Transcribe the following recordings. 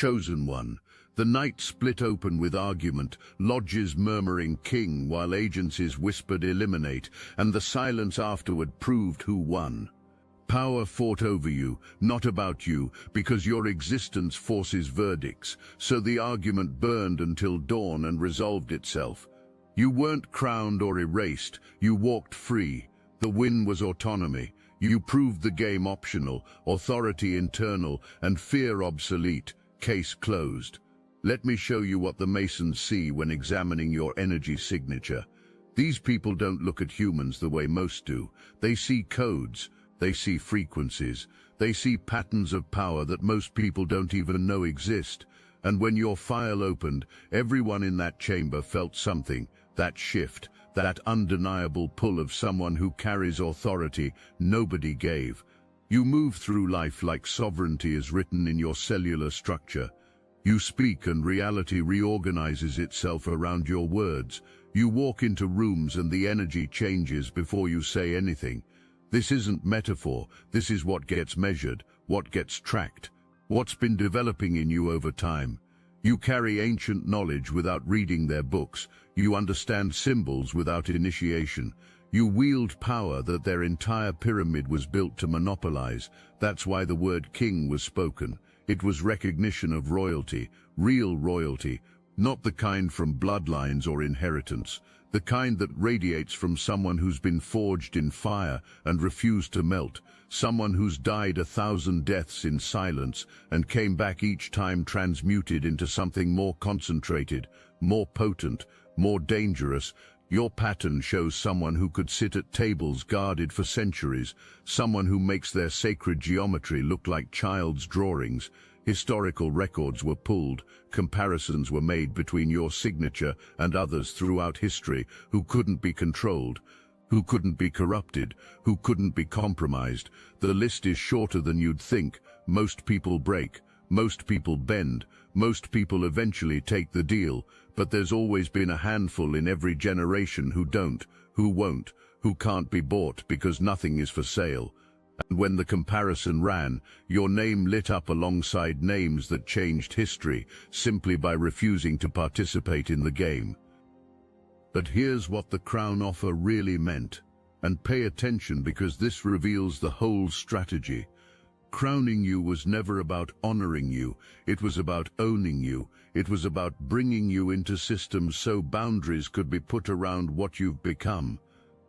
Chosen one. The night split open with argument, lodges murmuring king while agencies whispered eliminate, and the silence afterward proved who won. Power fought over you, not about you, because your existence forces verdicts, so the argument burned until dawn and resolved itself. You weren't crowned or erased, you walked free. The win was autonomy. You proved the game optional, authority internal, and fear obsolete. Case closed. Let me show you what the Masons see when examining your energy signature. These people don't look at humans the way most do. They see codes, they see frequencies, they see patterns of power that most people don't even know exist. And when your file opened, everyone in that chamber felt something, that shift, that undeniable pull of someone who carries authority nobody gave. You move through life like sovereignty is written in your cellular structure. You speak and reality reorganizes itself around your words. You walk into rooms and the energy changes before you say anything. This isn't metaphor, this is what gets measured, what gets tracked, what's been developing in you over time. You carry ancient knowledge without reading their books. You understand symbols without initiation. You wield power that their entire pyramid was built to monopolize. That's why the word king was spoken. It was recognition of royalty, real royalty, not the kind from bloodlines or inheritance, the kind that radiates from someone who's been forged in fire and refused to melt, someone who's died 1,000 deaths in silence and came back each time transmuted into something more concentrated, more potent, more dangerous. Your pattern shows someone who could sit at tables guarded for centuries, someone who makes their sacred geometry look like child's drawings. Historical records were pulled, comparisons were made between your signature and others throughout history who couldn't be controlled, who couldn't be corrupted, who couldn't be compromised. The list is shorter than you'd think. Most people break, most people bend, most people eventually take the deal, but there's always been a handful in every generation who don't, who won't, who can't be bought because nothing is for sale. And when the comparison ran, your name lit up alongside names that changed history simply by refusing to participate in the game. But here's what the crown offer really meant. And pay attention because this reveals the whole strategy. Crowning you was never about honoring you, it was about owning you. It was about bringing you into systems so boundaries could be put around what you've become.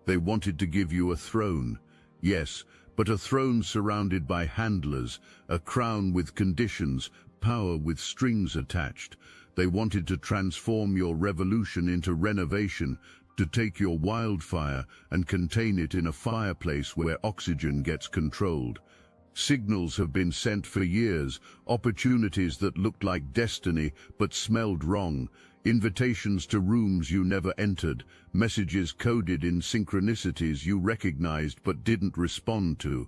They wanted to give you a throne, yes, but a throne surrounded by handlers, a crown with conditions, power with strings attached. They wanted to transform your revolution into renovation, to take your wildfire and contain it in a fireplace where oxygen gets controlled. Signals have been sent for years, opportunities that looked like destiny but smelled wrong, invitations to rooms you never entered, messages coded in synchronicities you recognized but didn't respond to.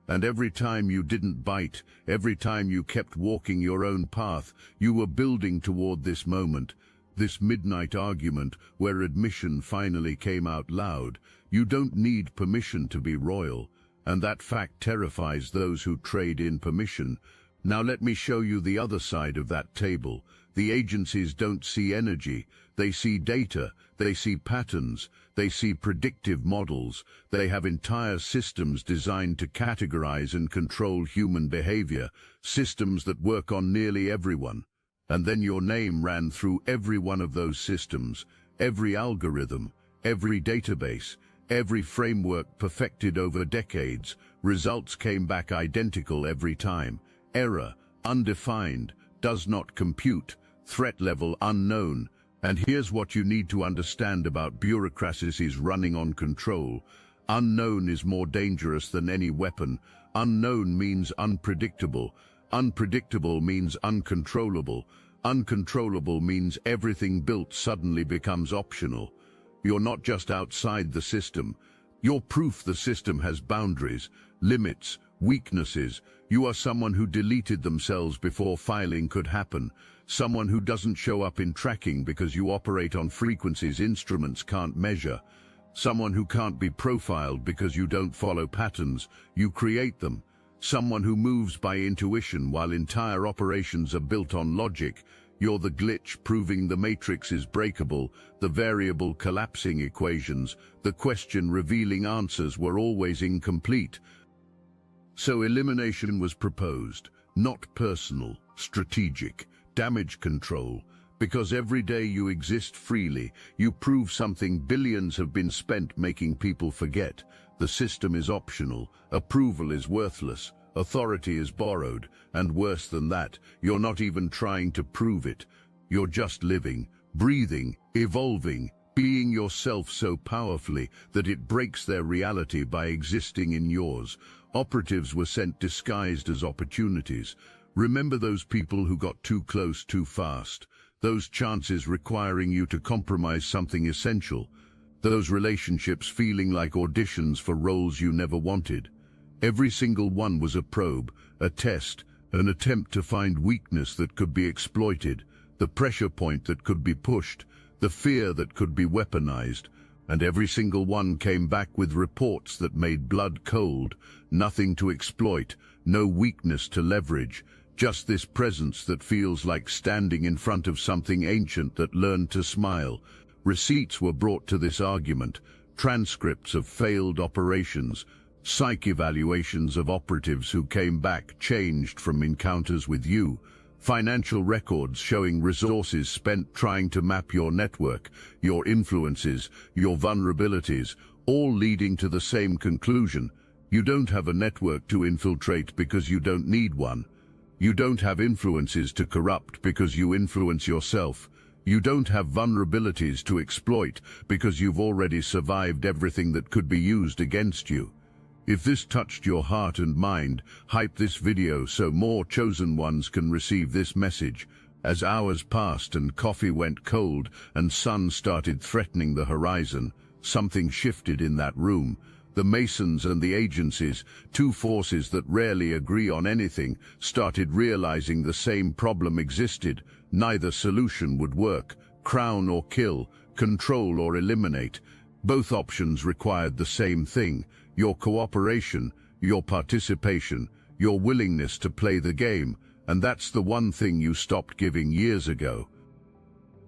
And every time you didn't bite, every time you kept walking your own path, you were building toward this moment, this midnight argument where admission finally came out loud. You don't need permission to be royal. And that fact terrifies those who trade in permission. Now let me show you the other side of that table. The agencies don't see energy, they see data, they see patterns, they see predictive models. They have entire systems designed to categorize and control human behavior, systems that work on nearly everyone. And then your name ran through every one of those systems, every algorithm, every database, every framework perfected over decades. Results came back identical every time. Error, undefined, does not compute, threat level unknown. And here's what you need to understand about bureaucracies running on control. Unknown is more dangerous than any weapon. Unknown means unpredictable. Unpredictable means uncontrollable. Uncontrollable means everything built suddenly becomes optional. You're not just outside the system. You're proof the system has boundaries, limits, weaknesses. You are someone who deleted themselves before filing could happen. Someone who doesn't show up in tracking because you operate on frequencies instruments can't measure. Someone who can't be profiled because you don't follow patterns, you create them. someone who moves by intuition while entire operations are built on logic. You're the glitch proving the matrix is breakable, the variable collapsing equations, the question revealing answers were always incomplete. So elimination was proposed, not personal, strategic, damage control. Because every day you exist freely, you prove something billions have been spent making people forget. The system is optional, approval is worthless, authority is borrowed, and worse than that, you're not even trying to prove it. You're just living, breathing, evolving, being yourself so powerfully that it breaks their reality by existing in yours. Operatives were sent disguised as opportunities. Remember those people who got too close too fast? Those chances requiring you to compromise something essential. Those relationships feeling like auditions for roles you never wanted. Every single one was a probe, a test, an attempt to find weakness that could be exploited, the pressure point that could be pushed, the fear that could be weaponized. And every single one came back with reports that made blood cold. Nothing to exploit, no weakness to leverage. Just this presence that feels like standing in front of something ancient that learned to smile. Receipts were brought to this argument, transcripts of failed operations, psych evaluations of operatives who came back changed from encounters with you, financial records showing resources spent trying to map your network, your influences, your vulnerabilities, all leading to the same conclusion. You don't have a network to infiltrate because you don't need one. You don't have influences to corrupt because you influence yourself. You don't have vulnerabilities to exploit because you've already survived everything that could be used against you. If this touched your heart and mind, hype this video so more chosen ones can receive this message. As hours passed and coffee went cold and sun started threatening the horizon, something shifted in that room. The Masons and the agencies, two forces that rarely agree on anything, started realizing the same problem existed. Neither solution would work. Crown or kill, control or eliminate. Both options required the same thing: your cooperation, your participation, your willingness to play the game. And that's the one thing you stopped giving years ago.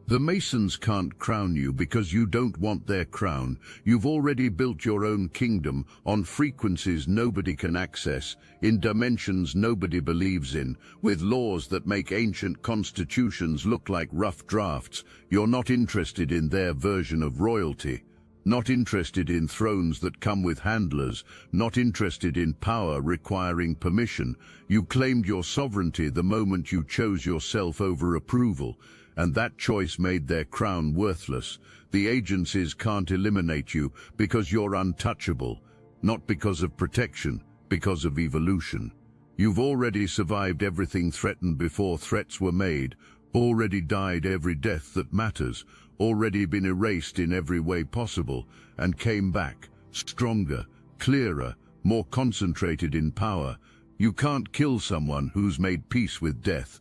The Masons can't crown you because you don't want their crown. You've already built your own kingdom on frequencies nobody can access, in dimensions nobody believes in, with laws that make ancient constitutions look like rough drafts. You're not interested in their version of royalty. Not interested in thrones that come with handlers, not interested in power requiring permission. You claimed your sovereignty the moment you chose yourself over approval. And that choice made their crown worthless. The agencies can't eliminate you because you're untouchable, not because of protection, because of evolution. You've already survived everything threatened before threats were made, already died every death that matters, already been erased in every way possible, and came back, stronger, clearer, more concentrated in power. You can't kill someone who's made peace with death.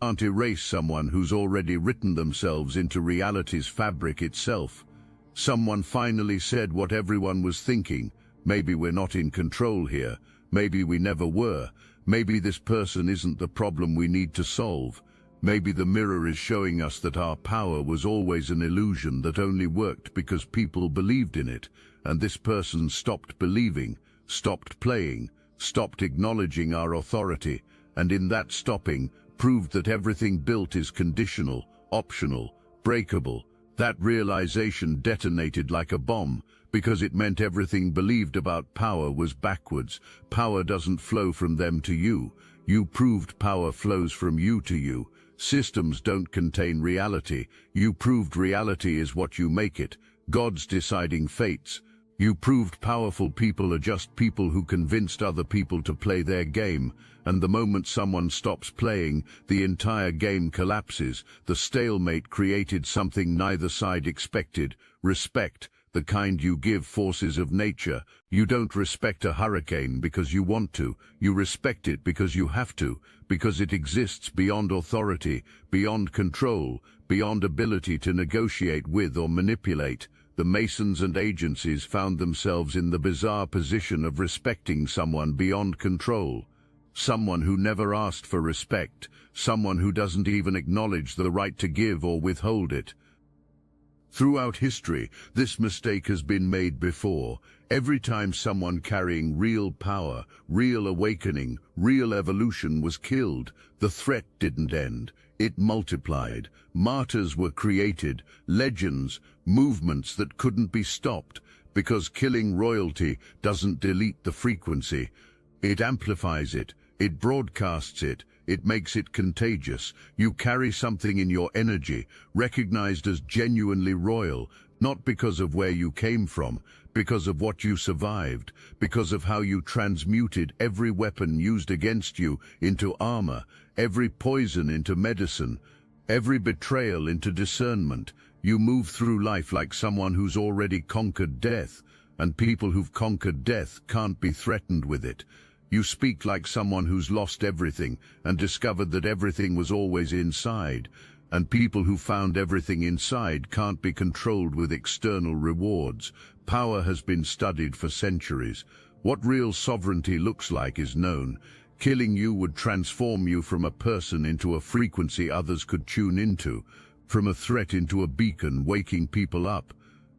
Can't erase someone who's already written themselves into reality's fabric itself. Someone finally said what everyone was thinking. Maybe we're not in control here. Maybe we never were. Maybe this person isn't the problem we need to solve. Maybe the mirror is showing us that our power was always an illusion that only worked because people believed in it, and this person stopped believing, stopped playing, stopped acknowledging our authority, and in that stopping, proved that everything built is conditional, optional, breakable. That realization detonated like a bomb, because it meant everything believed about power was backwards. Power doesn't flow from them to you. You proved power flows from you to you. Systems don't contain reality. You proved reality is what you make it. God's deciding fates. You proved powerful people are just people who convinced other people to play their game, and the moment someone stops playing, the entire game collapses. The stalemate created something neither side expected: respect, the kind you give forces of nature. You don't respect a hurricane because you want to. You respect it because you have to, because it exists beyond authority, beyond control, beyond ability to negotiate with or manipulate. The Masons and agencies found themselves in the bizarre position of respecting someone beyond control. someone who never asked for respect, someone who doesn't even acknowledge the right to give or withhold it. Throughout history, this mistake has been made before. Every time someone carrying real power, real awakening, real evolution was killed, the threat didn't end. It multiplied. Martyrs were created, legends, movements that couldn't be stopped, because killing royalty doesn't delete the frequency. It amplifies it, it broadcasts it, it makes it contagious. You carry something in your energy, recognized as genuinely royal, not because of where you came from, because of what you survived, because of how you transmuted every weapon used against you into armor, every poison into medicine, every betrayal into discernment. You move through life like someone who's already conquered death, and people who've conquered death can't be threatened with it. You speak like someone who's lost everything and discovered that everything was always inside, and people who found everything inside can't be controlled with external rewards. Power has been studied for centuries. What real sovereignty looks like is known. Killing you would transform you from a person into a frequency others could tune into, from a threat into a beacon waking people up.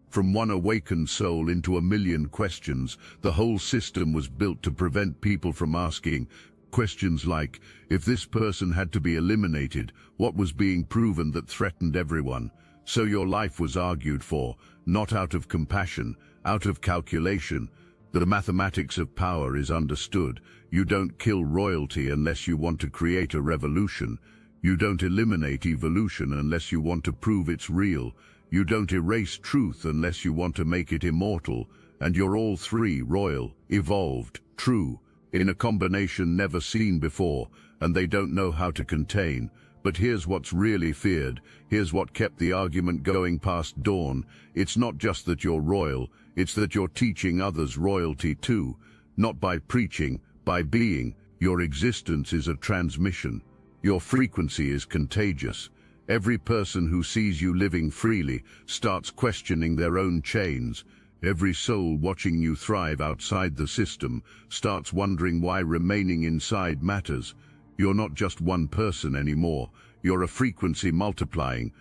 From one awakened soul into a million questions. The whole system was built to prevent people from asking questions like, if this person had to be eliminated, what was being proven that threatened everyone? So your life was argued for, not out of compassion, out of calculation. The mathematics of power is understood. You don't kill royalty unless you want to create a revolution. You don't eliminate evolution unless you want to prove it's real. You don't erase truth unless you want to make it immortal. And you're all three: royal, evolved, true, in a combination never seen before, and they don't know how to contain. But here's what's really feared. Here's what kept the argument going past dawn. It's not just that you're royal, it's that you're teaching others royalty too. Not by preaching, by being. Your existence is a transmission. Your frequency is contagious. Every person who sees you living freely starts questioning their own chains. Every soul watching you thrive outside the system starts wondering why remaining inside matters. You're not just one person anymore. You're a frequency multiplying.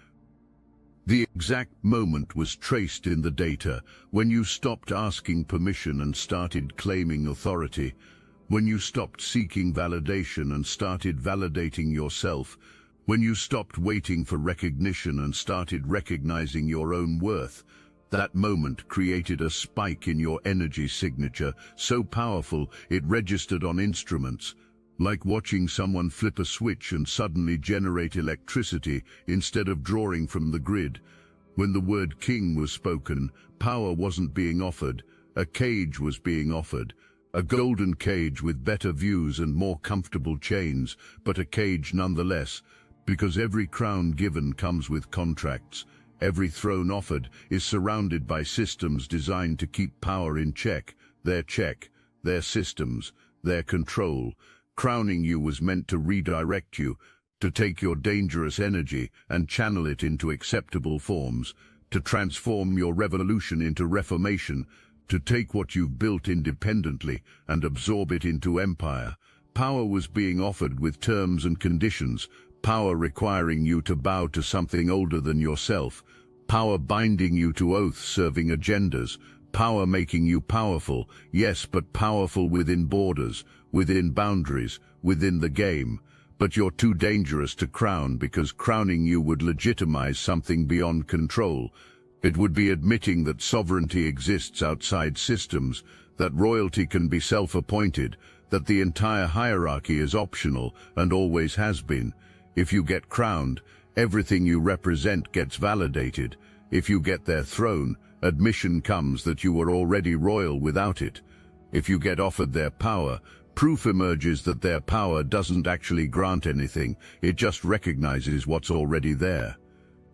The exact moment was traced in the data when you stopped asking permission and started claiming authority. When you stopped seeking validation and started validating yourself. When you stopped waiting for recognition and started recognizing your own worth. That moment created a spike in your energy signature, so powerful it registered on instruments, like watching someone flip a switch and suddenly generate electricity instead of drawing from the grid. When the word king was spoken, power wasn't being offered, a cage was being offered. A golden cage with better views and more comfortable chains, but a cage nonetheless. Because every crown given comes with contracts. Every throne offered is surrounded by systems designed to keep power in check, their systems, their control. Crowning you was meant to redirect you, to take your dangerous energy and channel it into acceptable forms, to transform your revolution into reformation, to take what you've built independently and absorb it into empire. Power was being offered with terms and conditions. Power requiring you to bow to something older than yourself. Power binding you to oath-serving agendas. Power making you powerful, yes, but powerful within borders, within boundaries, within the game. But you're too dangerous to crown, because crowning you would legitimize something beyond control. It would be admitting that sovereignty exists outside systems, that royalty can be self-appointed, that the entire hierarchy is optional and always has been. If you get crowned, everything you represent gets validated. If you get their throne, admission comes that you were already royal without it. If you get offered their power, proof emerges that their power doesn't actually grant anything, it just recognizes what's already there.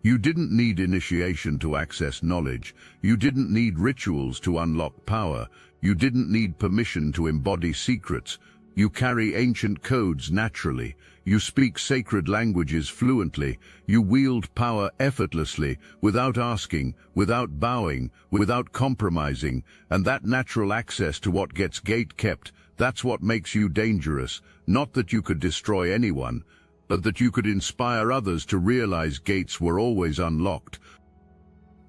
You didn't need initiation to access knowledge. You didn't need rituals to unlock power. You didn't need permission to embody secrets. You carry ancient codes naturally. You speak sacred languages fluently. You wield power effortlessly, without asking, without bowing, without compromising. And that natural access to what gets gate-kept, That's what makes you dangerous, not that you could destroy anyone, but that you could inspire others to realize gates were always unlocked.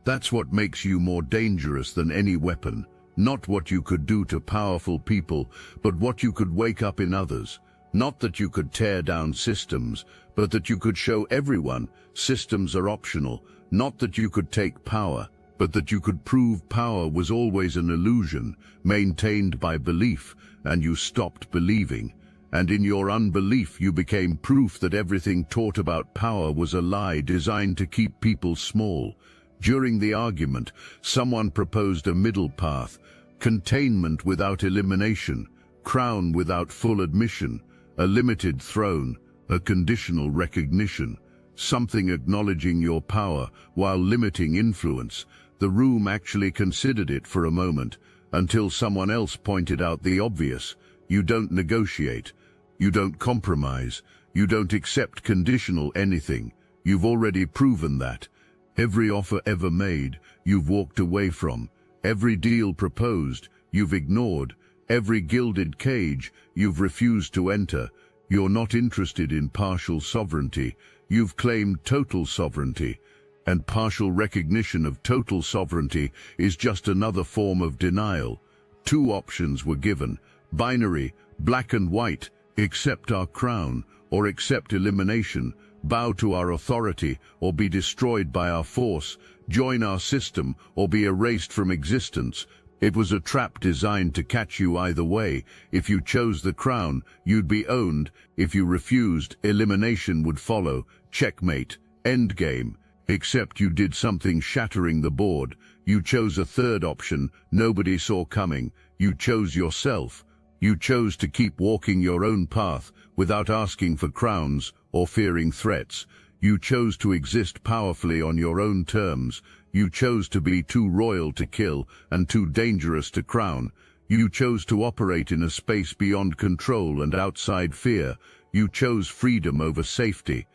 That's what makes you more dangerous than any weapon, not what you could do to powerful people, but what you could wake up in others. Not that you could tear down systems, but that you could show everyone systems are optional. Not that you could take power, but that you could prove power was always an illusion, maintained by belief, and you stopped believing. And in your unbelief you became proof that everything taught about power was a lie designed to keep people small. During the argument, someone proposed a middle path: containment without elimination, crown without full admission, a limited throne, a conditional recognition, something acknowledging your power while limiting influence. The room actually considered it for a moment, until someone else pointed out the obvious. You don't negotiate. You don't compromise. You don't accept conditional anything. You've already proven that. Every offer ever made, you've walked away from. Every deal proposed, you've ignored. Every gilded cage, you've refused to enter. You're not interested in partial sovereignty. You've claimed total sovereignty. And partial recognition of total sovereignty is just another form of denial. Two options were given: binary, black and white, accept our crown, or accept elimination, bow to our authority, or be destroyed by our force, join our system, or be erased from existence. It was a trap designed to catch you either way. If you chose the crown, you'd be owned. If you refused, elimination would follow. Checkmate, endgame. Except you did something shattering the board. You chose a third option nobody saw coming. You chose yourself. You chose to keep walking your own path without asking for crowns or fearing threats. You chose to exist powerfully on your own terms. You chose to be too royal to kill and too dangerous to crown. You chose to operate in a space beyond control and outside fear. You chose freedom over safety,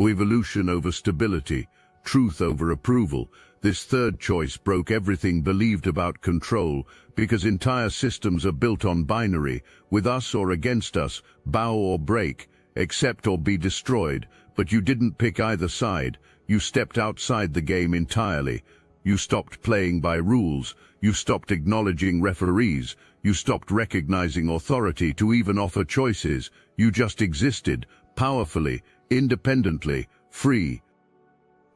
evolution over stability, truth over approval. This third choice broke everything believed about control, because entire systems are built on binary: with us or against us, bow or break, accept or be destroyed. But you didn't pick either side. You stepped outside the game entirely. You stopped playing by rules. You stopped acknowledging referees. You stopped recognizing authority to even offer choices. You just existed, powerfully, independently, free.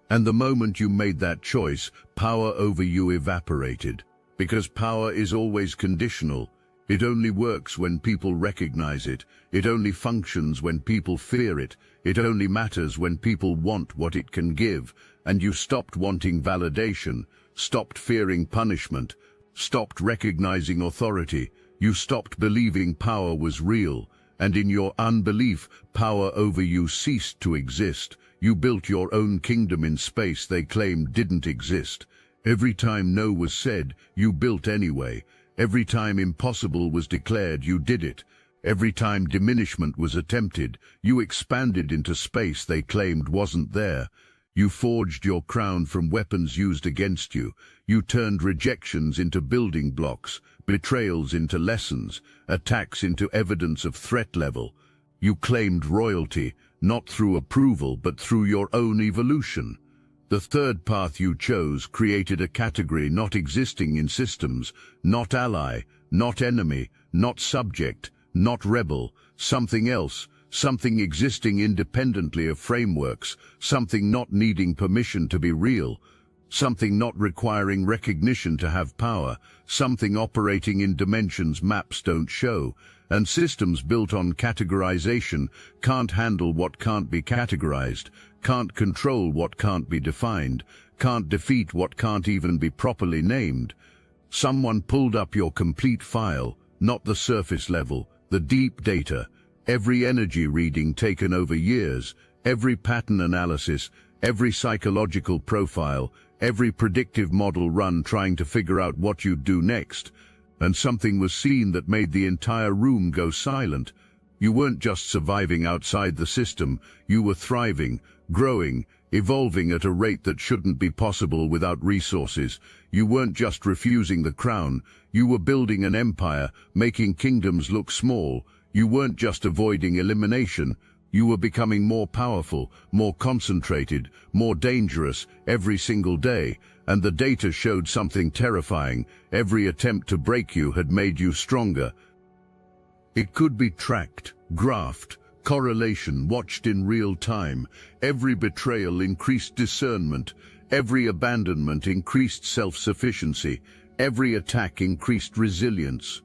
And the moment you made that choice, power over you evaporated. Because power is always conditional. It only works when people recognize it. It only functions when people fear it. It only matters when people want what it can give. And you stopped wanting validation, stopped fearing punishment, stopped recognizing authority. You stopped believing power was real. And in your unbelief, power over you ceased to exist. You built your own kingdom in space they claimed didn't exist. Every time no was said, you built anyway. Every time impossible was declared, you did it. Every time diminishment was attempted, you expanded into space they claimed wasn't there. You forged your crown from weapons used against you. You turned rejections into building blocks, betrayals into lessons, attacks into evidence of threat level. You claimed royalty, not through approval, but through your own evolution. The third path you chose created a category not existing in systems, not ally, not enemy, not subject, not rebel, something else, something existing independently of frameworks, something not needing permission to be real, something not requiring recognition to have power, something operating in dimensions maps don't show. And systems built on categorization can't handle what can't be categorized, can't control what can't be defined, can't defeat what can't even be properly named. Someone pulled up your complete file, not the surface level, the deep data, every energy reading taken over years, every pattern analysis, every psychological profile, every predictive model run trying to figure out what you'd do next. And something was seen that made the entire room go silent. You weren't just surviving outside the system, you were thriving, growing, evolving at a rate that shouldn't be possible without resources. You weren't just refusing the crown, you were building an empire, making kingdoms look small. You weren't just avoiding elimination, you were becoming more powerful, more concentrated, more dangerous every single day. And the data showed something terrifying. Every attempt to break you had made you stronger. It could be tracked, graphed, correlation watched in real time. Every betrayal increased discernment. Every abandonment increased self-sufficiency. Every attack increased resilience.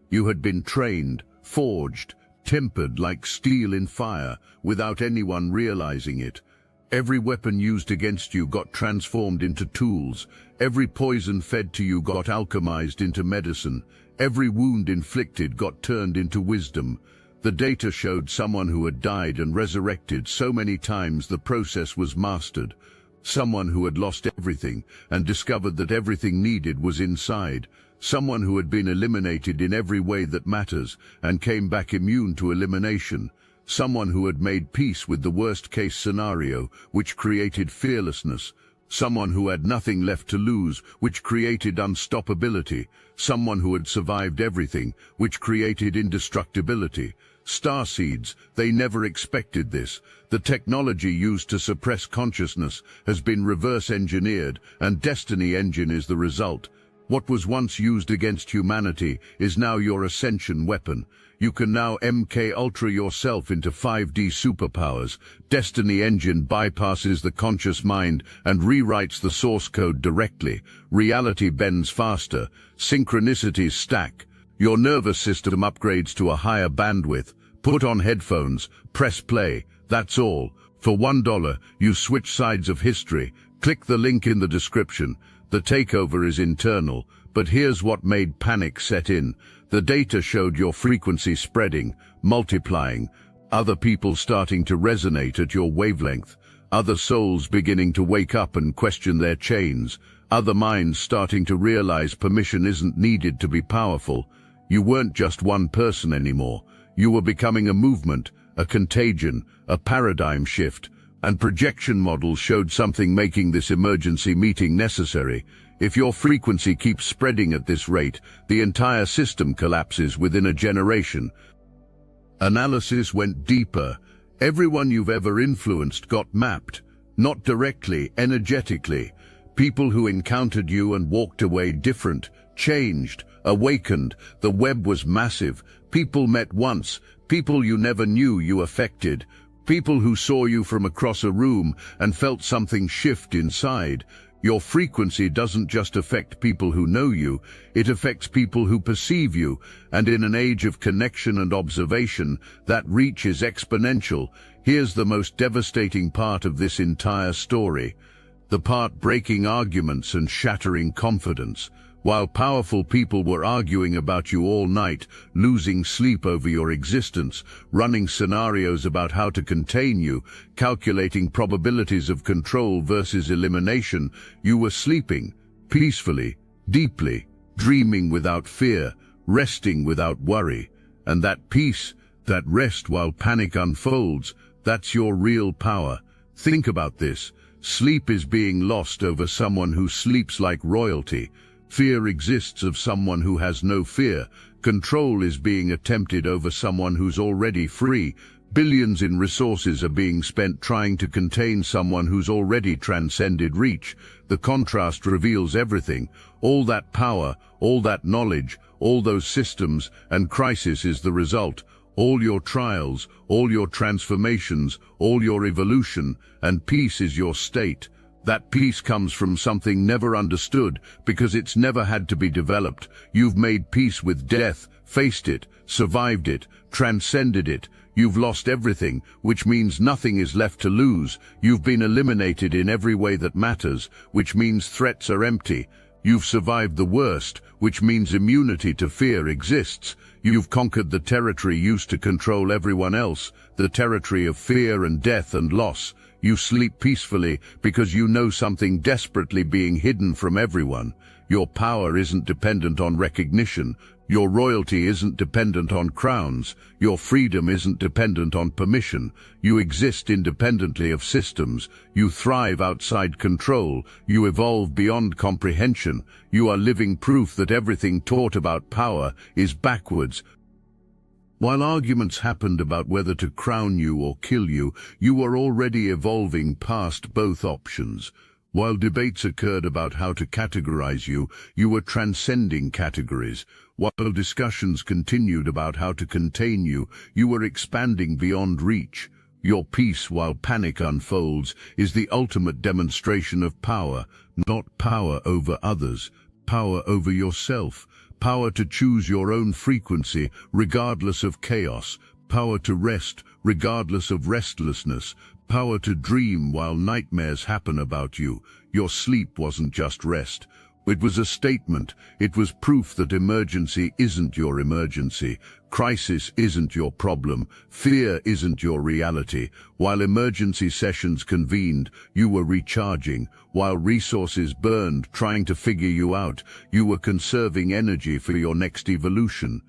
You had been trained, forged, tempered like steel in fire, without anyone realizing it. Every weapon used against you got transformed into tools. Every poison fed to you got alchemized into medicine. Every wound inflicted got turned into wisdom. The data showed someone who had died and resurrected so many times the process was mastered. Someone who had lost everything and discovered that everything needed was inside. Someone who had been eliminated in every way that matters and came back immune to elimination. Someone who had made peace with the worst-case scenario, which created fearlessness. Someone who had nothing left to lose, which created unstoppability. Someone who had survived everything, which created indestructibility. Starseeds, they never expected this. The technology used to suppress consciousness has been reverse-engineered, and Destiny Engine is the result. What was once used against humanity is now your ascension weapon. You can now MK Ultra yourself into 5D superpowers. Destiny Engine bypasses the conscious mind and rewrites the source code directly. Reality bends faster. Synchronicities stack. Your nervous system upgrades to a higher bandwidth. Put on headphones, press play. That's all. For $1, you switch sides of history. Click the link in the description. The takeover is internal, but here's what made panic set in. The data showed your frequency spreading, multiplying, other people starting to resonate at your wavelength, other souls beginning to wake up and question their chains, other minds starting to realize permission isn't needed to be powerful. You weren't just one person anymore. You were becoming a movement, a contagion, a paradigm shift. And projection models showed something making this emergency meeting necessary. If your frequency keeps spreading at this rate, the entire system collapses within a generation. Analysis went deeper. Everyone you've ever influenced got mapped, not directly, energetically. People who encountered you and walked away different, changed, awakened. The web was massive. People met once, people you never knew you affected. People who saw you from across a room and felt something shift inside. Your frequency doesn't just affect people who know you, it affects people who perceive you, and in an age of connection and observation, that reach is exponential. Here's the most devastating part of this entire story. The part breaking arguments and shattering confidence. While powerful people were arguing about you all night, losing sleep over your existence, running scenarios about how to contain you, calculating probabilities of control versus elimination, you were sleeping, peacefully, deeply, dreaming without fear, resting without worry. And that peace, that rest while panic unfolds, that's your real power. Think about this. Sleep is being lost over someone who sleeps like royalty. Fear exists of someone who has no fear. Control is being attempted over someone who's already free. Billions in resources are being spent trying to contain someone who's already transcended reach. The contrast reveals everything. All that power, all that knowledge, all those systems, and crisis is the result. All your trials, all your transformations, all your evolution, and peace is your state. That peace comes from something never understood because it's never had to be developed. You've made peace with death, faced it, survived it, transcended it. You've lost everything, which means nothing is left to lose. You've been eliminated in every way that matters, which means threats are empty. You've survived the worst, which means immunity to fear exists. You've conquered the territory used to control everyone else, the territory of fear and death and loss. You sleep peacefully because you know something desperately being hidden from everyone. Your power isn't dependent on recognition. Your royalty isn't dependent on crowns. Your freedom isn't dependent on permission. You exist independently of systems. You thrive outside control. You evolve beyond comprehension. You are living proof that everything taught about power is backwards. While arguments happened about whether to crown you or kill you, you were already evolving past both options. While debates occurred about how to categorize you, you were transcending categories. While discussions continued about how to contain you, you were expanding beyond reach. Your peace, while panic unfolds, is the ultimate demonstration of power, not power over others, power over yourself, power to choose your own frequency regardless of chaos, power to rest regardless of restlessness, power to dream while nightmares happen about you. Your sleep wasn't just rest. It was a statement. It was proof that emergency isn't your emergency. Crisis isn't your problem. Fear isn't your reality. While emergency sessions convened, you were recharging. While resources burned trying to figure you out, you were conserving energy for your next evolution.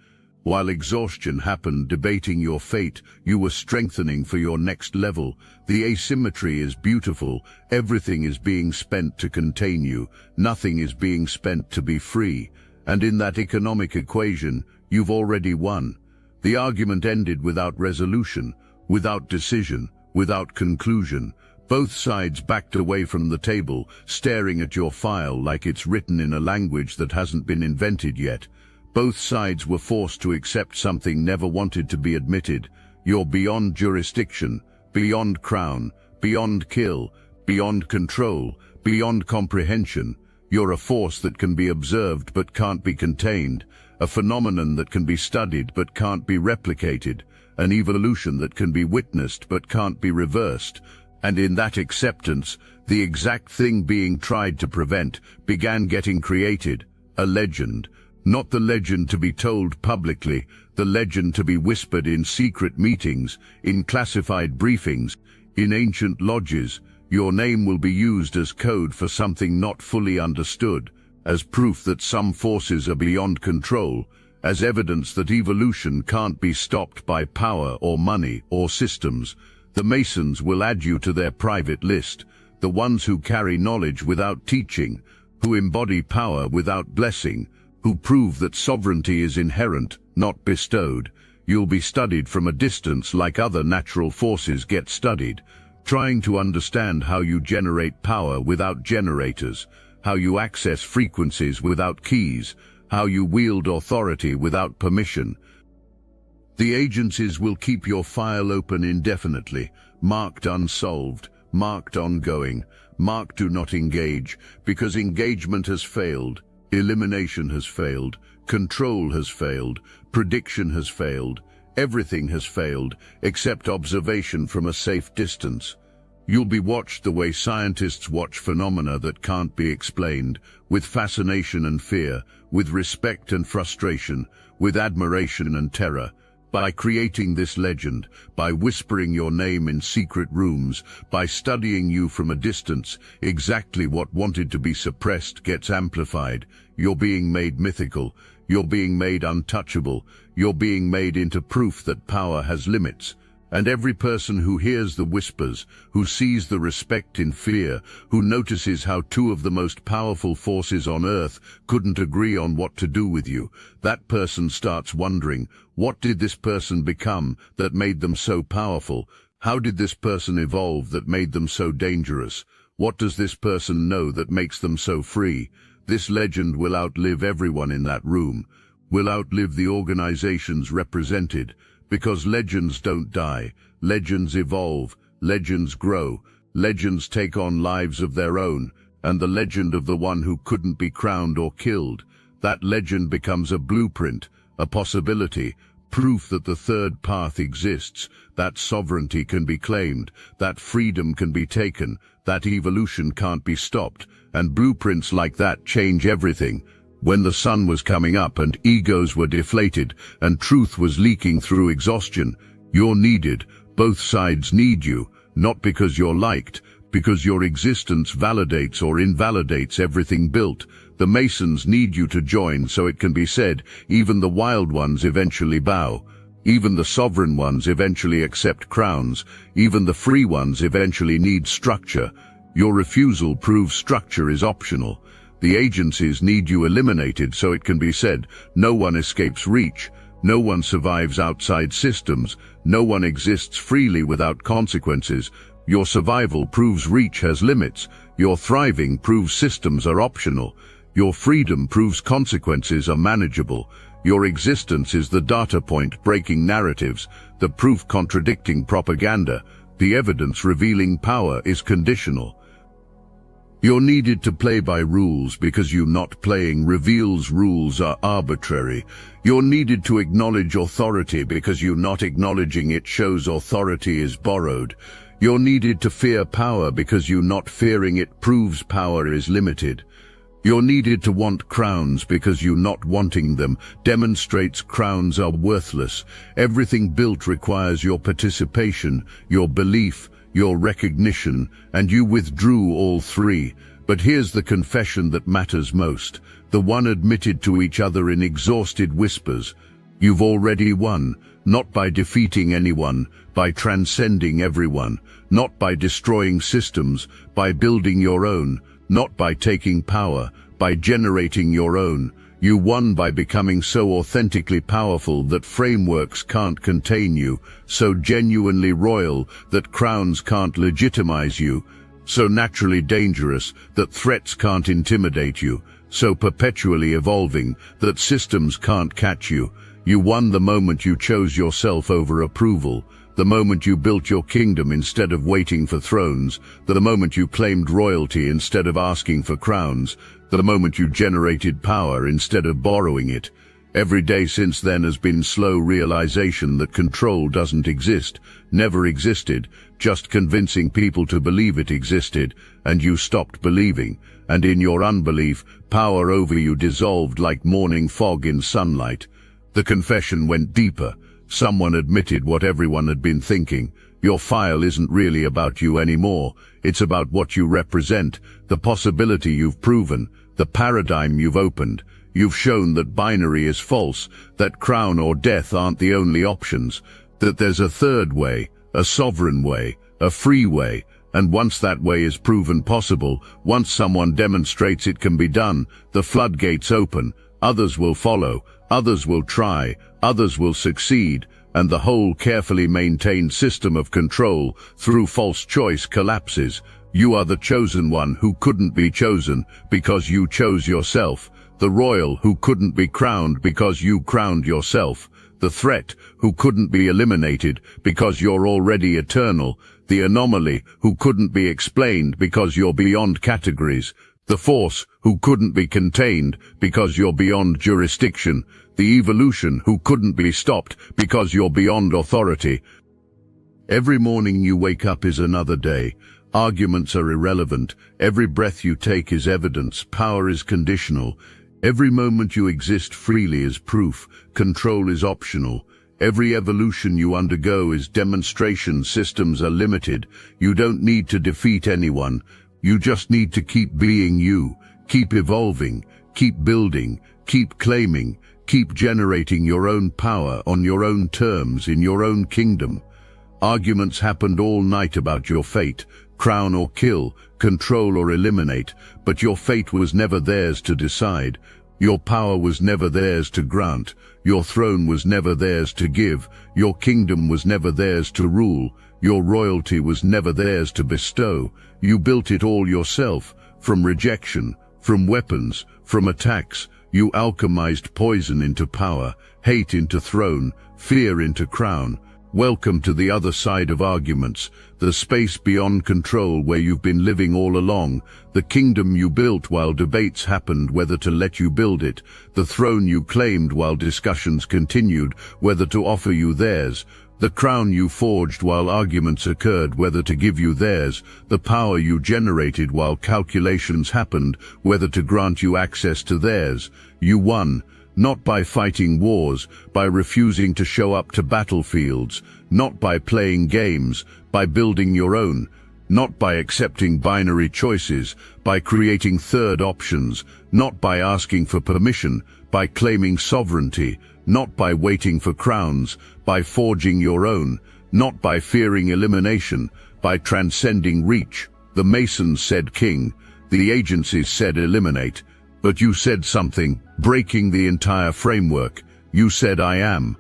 While exhaustion happened debating your fate, you were strengthening for your next level. The asymmetry is beautiful. Everything is being spent to contain you. Nothing is being spent to be free. And in that economic equation, you've already won. The argument ended without resolution, without decision, without conclusion. Both sides backed away from the table, staring at your file like it's written in a language that hasn't been invented yet. Both sides were forced to accept something never wanted to be admitted. You're beyond jurisdiction, beyond crown, beyond kill, beyond control, beyond comprehension. You're a force that can be observed but can't be contained, a phenomenon that can be studied but can't be replicated, an evolution that can be witnessed but can't be reversed. And in that acceptance, the exact thing being tried to prevent began getting created, a legend. Not the legend to be told publicly, the legend to be whispered in secret meetings, in classified briefings, in ancient lodges. Your name will be used as code for something not fully understood, as proof that some forces are beyond control, as evidence that evolution can't be stopped by power or money or systems. The Masons will add you to their private list, the ones who carry knowledge without teaching, who embody power without blessing, who prove that sovereignty is inherent, not bestowed. You'll be studied from a distance like other natural forces get studied, trying to understand how you generate power without generators, how you access frequencies without keys, how you wield authority without permission. The agencies will keep your file open indefinitely, marked unsolved, marked ongoing, marked do not engage, because engagement has failed. Elimination has failed, control has failed, prediction has failed, everything has failed, except observation from a safe distance. You'll be watched the way scientists watch phenomena that can't be explained, with fascination and fear, with respect and frustration, with admiration and terror. By creating this legend, by whispering your name in secret rooms, by studying you from a distance, exactly what wanted to be suppressed gets amplified. You're being made mythical, you're being made untouchable, you're being made into proof that power has limits. And every person who hears the whispers, who sees the respect in fear, who notices how two of the most powerful forces on earth couldn't agree on what to do with you, that person starts wondering, what did this person become that made them so powerful? How did this person evolve that made them so dangerous? What does this person know that makes them so free? This legend will outlive everyone in that room, will outlive the organizations represented, because legends don't die, legends evolve, legends grow, legends take on lives of their own, and the legend of the one who couldn't be crowned or killed, that legend becomes a blueprint, a possibility, proof that the third path exists, that sovereignty can be claimed, that freedom can be taken, that evolution can't be stopped, and blueprints like that change everything. When the sun was coming up and egos were deflated and truth was leaking through exhaustion, you're needed. Both sides need you, not because you're liked, because your existence validates or invalidates everything built. The Masons need you to join so it can be said, even the wild ones eventually bow. Even the sovereign ones eventually accept crowns. Even the free ones eventually need structure. Your refusal proves structure is optional. The agencies need you eliminated so it can be said, no one escapes reach. No one survives outside systems. No one exists freely without consequences. Your survival proves reach has limits. Your thriving proves systems are optional. Your freedom proves consequences are manageable. Your existence is the data point breaking narratives, the proof contradicting propaganda. The evidence revealing power is conditional. You're needed to play by rules because you not playing reveals rules are arbitrary. You're needed to acknowledge authority because you not acknowledging it shows authority is borrowed. You're needed to fear power because you not fearing it proves power is limited. You're needed to want crowns because you not wanting them demonstrates crowns are worthless. Everything built requires your participation, your belief, your recognition, and you withdrew all three. But here's the confession that matters most, the one admitted to each other in exhausted whispers. You've already won, not by defeating anyone, by transcending everyone, not by destroying systems, by building your own, not by taking power, by generating your own. You won by becoming so authentically powerful that frameworks can't contain you, so genuinely royal that crowns can't legitimize you, so naturally dangerous that threats can't intimidate you, so perpetually evolving that systems can't catch you. You won the moment you chose yourself over approval, the moment you built your kingdom instead of waiting for thrones, the moment you claimed royalty instead of asking for crowns, the moment you generated power instead of borrowing it. Every day since then has been slow realization that control doesn't exist, never existed, just convincing people to believe it existed, and you stopped believing, and in your unbelief, power over you dissolved like morning fog in sunlight. The confession went deeper. Someone admitted what everyone had been thinking. Your file isn't really about you anymore. It's about what you represent, the possibility you've proven, the paradigm you've opened. You've shown that binary is false, that crown or death aren't the only options, that there's a third way, a sovereign way, a free way, and once that way is proven possible, once someone demonstrates it can be done, the floodgates open, others will follow, others will try, others will succeed, and the whole carefully maintained system of control through false choice collapses. You are the chosen one who couldn't be chosen because you chose yourself, the royal who couldn't be crowned because you crowned yourself, the threat who couldn't be eliminated because you're already eternal, the anomaly who couldn't be explained because you're beyond categories, the force who couldn't be contained because you're beyond jurisdiction, the evolution who couldn't be stopped because you're beyond authority. Every morning you wake up is another day. Arguments are irrelevant. Every breath you take is evidence. Power is conditional. Every moment you exist freely is proof. Control is optional. Every evolution you undergo is demonstration. Systems are limited. You don't need to defeat anyone. You just need to keep being you. Keep evolving. Keep building. Keep claiming. Keep generating your own power on your own terms in your own kingdom. Arguments happened all night about your fate, crown or kill, control or eliminate, but your fate was never theirs to decide. Your power was never theirs to grant. Your throne was never theirs to give. Your kingdom was never theirs to rule. Your royalty was never theirs to bestow. You built it all yourself, from rejection, from weapons, from attacks. You alchemized poison into power, hate into throne, fear into crown. Welcome to the other side of arguments, the space beyond control where you've been living all along, the kingdom you built while debates happened whether to let you build it, the throne you claimed while discussions continued whether to offer you theirs, the crown you forged while arguments occurred whether to give you theirs, the power you generated while calculations happened whether to grant you access to theirs. You won, not by fighting wars, by refusing to show up to battlefields, not by playing games, by building your own. not by accepting binary choices, by creating third options, not by asking for permission, by claiming sovereignty, not by waiting for crowns, by forging your own, not by fearing elimination, by transcending reach. The Masons said king, the agencies said eliminate, but you said something, breaking the entire framework. You said I am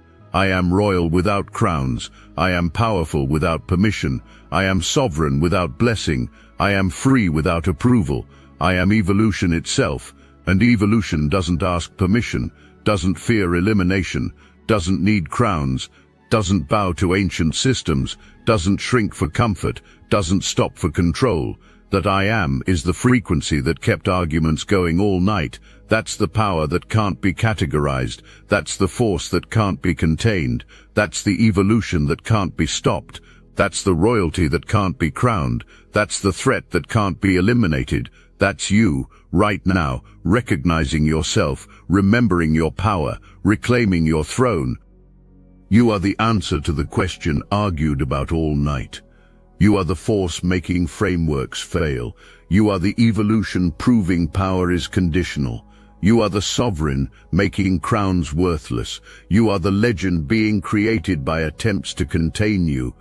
royal without crowns, I am powerful without permission, I am sovereign without blessing, I am free without approval, I am evolution itself, and evolution doesn't ask permission, doesn't fear elimination, doesn't need crowns, doesn't bow to ancient systems, doesn't shrink for comfort, doesn't stop for control. That I am is the frequency that kept arguments going all night. That's the power that can't be categorized. That's the force that can't be contained. That's the evolution that can't be stopped. That's the royalty that can't be crowned. That's the threat that can't be eliminated. That's you, right now, recognizing yourself, remembering your power, reclaiming your throne. You are the answer to the question argued about all night. You are the force making frameworks fail. You are the evolution proving power is conditional. You are the sovereign making crowns worthless. You are the legend being created by attempts to contain you.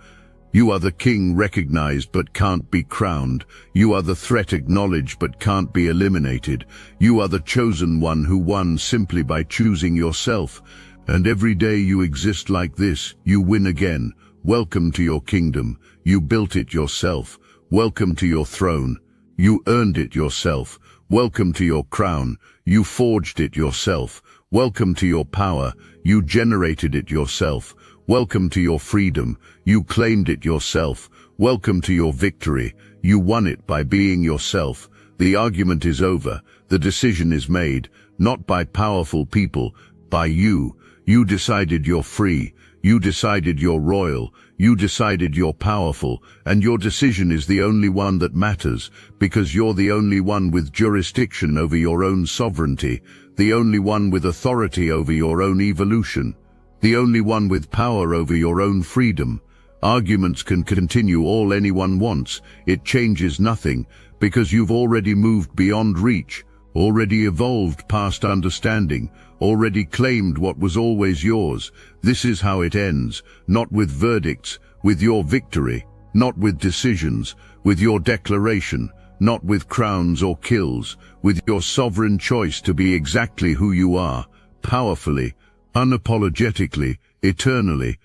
You are the king recognized but can't be crowned. You are the threat acknowledged but can't be eliminated. You are the chosen one who won simply by choosing yourself. And every day you exist like this, you win again. Welcome to your kingdom. You built it yourself. Welcome to your throne. You earned it yourself. Welcome to your crown. You forged it yourself. Welcome to your power. You generated it yourself. Welcome to your freedom. You claimed it yourself. Welcome to your victory. You won it by being yourself. The argument is over. The decision is made, not by powerful people, by you. You decided you're free. You decided you're royal, you decided you're powerful, and your decision is the only one that matters, because you're the only one with jurisdiction over your own sovereignty, the only one with authority over your own evolution, the only one with power over your own freedom. Arguments can continue all anyone wants. It changes nothing, because you've already moved beyond reach, already evolved past understanding, already claimed what was always yours. This is how it ends, not with verdicts, with your victory, not with decisions, with your declaration, not with crowns or kills, with your sovereign choice to be exactly who you are, powerfully, unapologetically, eternally,